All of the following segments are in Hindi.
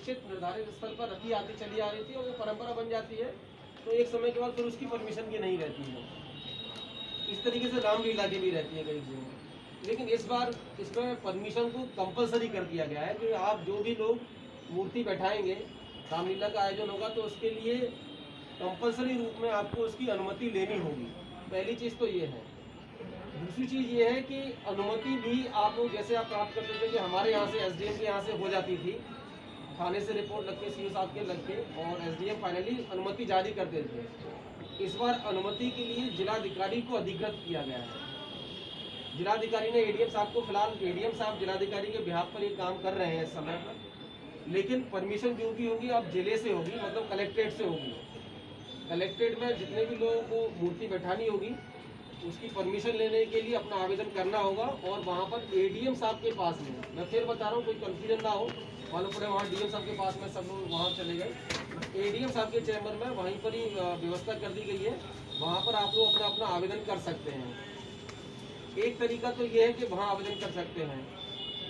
निश्चित निर्धारित स्थल पर रखी आती चली आ रही थी और वो परंपरा बन जाती है, तो एक समय के बाद फिर उसकी परमिशन की नहीं रहती है। इस तरीके से रामलीला की भी रहती है कई जगह। लेकिन इस बार इसमें परमिशन को कंपलसरी कर दिया गया है कि आप जो भी लोग मूर्ति बैठाएंगे, रामलीला का आयोजन होगा तो उसके लिए कंपलसरी रूप में आपको उसकी अनुमति लेनी होगी। पहली चीज़ तो ये है। दूसरी चीज़ ये है कि अनुमति भी आप लोग जैसे आप प्राप्त करते थे कि हमारे यहाँ से एसडीएम के यहाँ से हो जाती थी, थाने से रिपोर्ट लग के सीओ साहब के लग के और एसडीएम फाइनली अनुमति जारी कर देते थे। इस बार अनुमति के लिए जिलाधिकारी को अधिकृत किया गया है। जिलाधिकारी ने एडीएम साहब को, फिलहाल एडीएम साहब जिलाधिकारी के बिहाफ पर ये काम कर रहे हैं इस समय पर, लेकिन परमिशन जो भी होगी अब जिले से होगी, मतलब कलेक्ट्रेट से होगी। कलेक्ट्रेट में जितने भी लोगों को मूर्ति बैठानी होगी उसकी परमिशन लेने के लिए अपना आवेदन करना होगा और वहाँ पर एडीएम साहब के पास में, मैं फिर बता रहा हूँ कोई कन्फ्यूजन ना हो, मालूम पड़े वहाँ डीएम साहब के पास में सब लोग वहाँ चले गए। एडीएम साहब के चैम्बर में वहीं पर ही व्यवस्था कर दी गई है, वहाँ पर आप लोग अपना अपना आवेदन कर सकते हैं। एक तरीका तो ये है कि वहाँ आवेदन कर सकते हैं।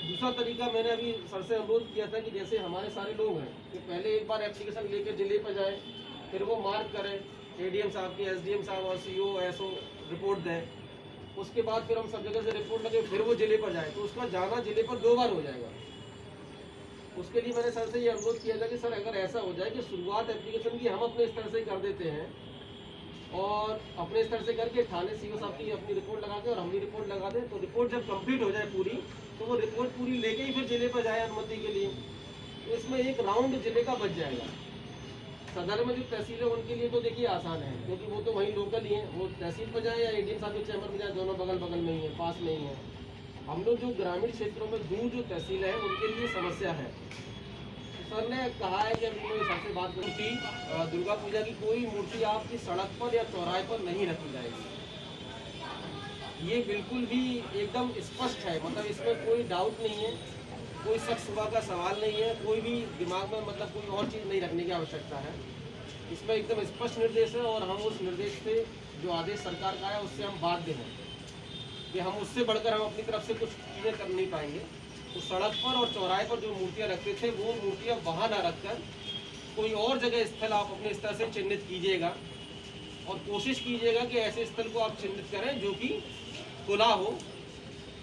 दूसरा तरीका मैंने अभी सर से अनुरोध किया था कि जैसे हमारे सारे लोग हैं कि पहले एक बार एप्लीकेशन लेकर जिले पर जाए, फिर वो मार्क करें, एडीएम साहब की, एसडीएम साहब और सीओ एसओ रिपोर्ट दें, उसके बाद फिर हम सब जगह से रिपोर्ट लगे, फिर वो जिले पर जाए, तो उसका जाना जिले पर 2 बार हो जाएगा। उसके लिए मैंने सर से ये अनुरोध किया था कि सर अगर ऐसा हो जाए कि शुरुआत एप्लीकेशन की हम अपने स्तर से कर देते हैं और अपने स्तर से करके थाने सीओ साहब की अपनी रिपोर्ट लगा दें और हम भी रिपोर्ट लगा दें, तो रिपोर्ट जब कंप्लीट हो जाए पूरी, तो वो रिपोर्ट पूरी लेके ही फिर जिले पर जाए अनुमति के लिए, तो इसमें एक राउंड जिले का बच जाएगा। सदर में जो तहसील है उनके लिए तो देखिए आसान है, क्योंकि वो तो वहीं लोकल ही है, वो तहसील पर जाए या एडीएम साहब के चैम्बर में जाए, दोनों बगल बगल में ही है, पास में ही है। हम लोग जो ग्रामीण क्षेत्रों में दूर जो तहसील है उनके लिए समस्या है। सर ने कहा है कि अभी मैं सबसे बात करूँ कि दुर्गा पूजा की कोई मूर्ति आपकी सड़क पर या चौराहे पर नहीं रखी जाएगी। ये बिल्कुल भी एकदम स्पष्ट है, मतलब इसमें कोई डाउट नहीं है, कोई शक सुबह का सवाल नहीं है, कोई भी दिमाग में मतलब कोई और चीज़ नहीं रखने की आवश्यकता है। इसमें एकदम स्पष्ट निर्देश है और हम उस निर्देश से जो आदेश सरकार का है उससे हम बाध्य हैं कि हम उससे बढ़कर हम अपनी तरफ से कुछ चीज़ें कर नहीं पाएंगे। तो सड़क पर और चौराहे पर जो मूर्तियाँ रखते थे वो मूर्तियाँ वहाँ ना रखकर कोई और जगह स्थल आप अपने स्तर से चिन्हित कीजिएगा और कोशिश कीजिएगा कि ऐसे स्थल को आप चिन्हित करें जो कि खुला हो,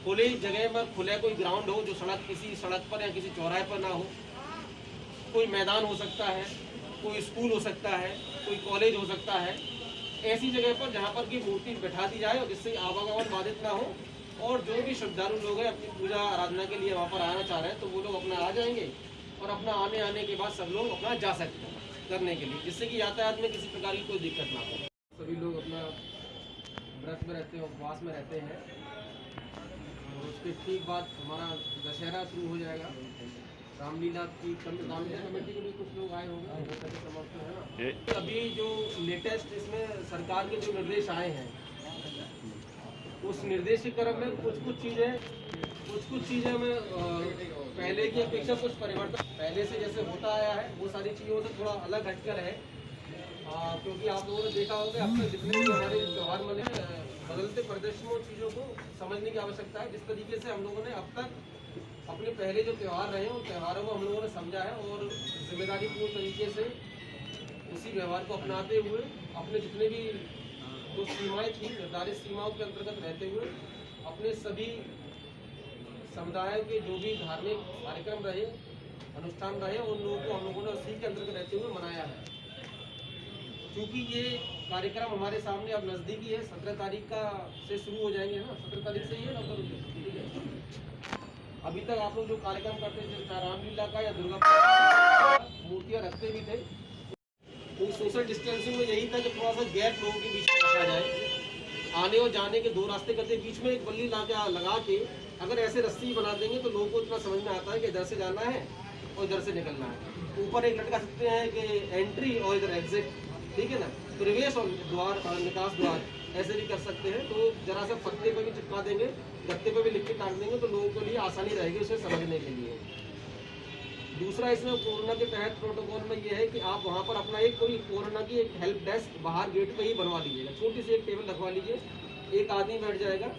खुली जगह में खुले कोई ग्राउंड हो, जो सड़क किसी सड़क पर या किसी चौराहे पर ना हो। कोई मैदान हो सकता है, कोई स्कूल हो सकता है, कोई कॉलेज हो सकता है, ऐसी जगह पर जहाँ पर की मूर्ति बैठा दी जाए और जिससे आवागमन बाधित ना हो और जो भी श्रद्धालु लोग हैं अपनी पूजा आराधना के लिए वहाँ पर आना चाह रहे हैं तो वो लोग अपना आ जाएंगे और अपना आने के बाद सब लोग अपना जा सकते हैं करने के लिए, जिससे कि यातायात में किसी प्रकार की कोई दिक्कत ना हो। सभी लोग अपना व्रत में रहते हैं, उपवास में रहते हैं और उसके ठीक बाद हमारा दशहरा शुरू हो जाएगा। रामलीला की रामलीला कमेटी के भी कुछ लोग आए होंगे, वो सभी समर्थन है ना। अभी जो लेटेस्ट इसमें सरकार के जो निर्देश आए हैं उस निर्देश के क्रम में कुछ कुछ चीज़ें में पहले की अपेक्षा कुछ परिवर्तन पहले से जैसे होता आया है वो सारी चीज़ों से थोड़ा अलग हटकर है, क्योंकि आप लोगों ने देखा होगा अब तक जितने भी हमारे त्यौहार मने बदलते परिदृश्य में चीज़ों को समझने की आवश्यकता है। जिस तरीके से हम लोगों ने अब तक अपने पहले जो त्यौहार रहे उन त्यौहारों को हम लोगों ने समझा है और जिम्मेदारीपूर्ण तरीके से उसी व्यवहार को अपनाते हुए अपने जितने भी जो सीमाएँ थी निर्धारित सीमाओं के अंतर्गत रहते हुए अपने सभी समुदायों के जो भी धार्मिक कार्यक्रम रहे, अनुष्ठान रहे, उन लोगों को हम लोगों ने उसी के अंतर्गत रहते हुए मनाया है। क्योंकि ये कार्यक्रम हमारे सामने अब नज़दीकी है, 17 तारीख का से शुरू हो जाएंगे ना, 17 तारीख से ही है ना। अभी तक आप लोग जो कार्यक्रम करते थे चाहे रामलीला का या दुर्गा मूर्तियाँ रखते भी थे, तो सोशल डिस्टेंसिंग में यही था कि थोड़ा सा गैप लोगों के बीच में रखा जाए। आने और जाने के 2 रास्ते करते बीच में एक बल्ली लगा के अगर ऐसे रस्सी बना देंगे तो लोगों को इतना समझ में आता है कि इधर से जाना है और इधर से निकलना है। ऊपर एक लटका सकते हैं कि एंट्री और इधर एग्जिट, ठीक है ना, प्रवेश और द्वार और निकास द्वार, ऐसे भी कर सकते हैं। तो जरा सा पत्ते पर भी चिपका देंगे, गत्ते पर भी लिख के टांग देंगे तो लोगों के लिए आसानी रहेगी उसे समझने के लिए। दूसरा इसमें कोरोना के तहत प्रोटोकॉल में यह है कि आप वहाँ पर अपना एक कोई कोरोना की एक हेल्प डेस्क बाहर गेट पे ही बनवा लीजिएगा, छोटी सी एक टेबल रखवा लीजिए, एक आदमी बैठ जाएगा,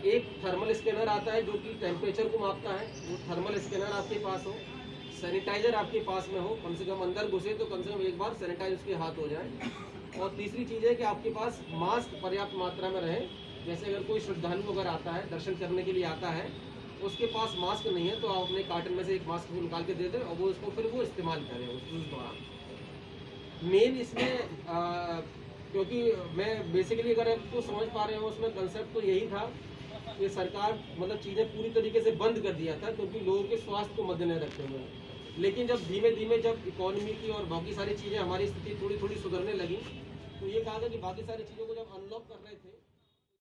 एक थर्मल स्कैनर आता है जो कि टेम्परेचर को मापता है, वो थर्मल स्कैनर आपके पास हो, सैनिटाइजर आपके पास में हो, कम से कम अंदर घुसे तो कम से कम एक बार सैनिटाइज उसके हाथ हो जाए। और तीसरी चीज़ है कि आपके पास मास्क पर्याप्त मात्रा में रहे। जैसे अगर कोई श्रद्धालु अगर आता है, दर्शन करने के लिए आता है, उसके पास मास्क नहीं है, तो आप अपने कार्टन में से एक मास्क को निकाल के दे दें और वो उसको फिर वो इस्तेमाल करें उस दौरान। मेन इसमें क्योंकि मैं बेसिकली अगर आपको समझ पा रहे हो, उसमें कंसेप्ट तो यही था कि सरकार मतलब चीज़ें पूरी तरीके से बंद कर दिया था क्योंकि लोगों के स्वास्थ्य को मद्देनजर रखते हुए। लेकिन जब धीमे धीमे जब इकोनॉमी की और बाकी सारी चीज़ें, हमारी स्थिति थोड़ी थोड़ी सुधरने लगी, तो ये कहा था कि बाकी सारी चीज़ों को जब अनलॉक कर रहे थे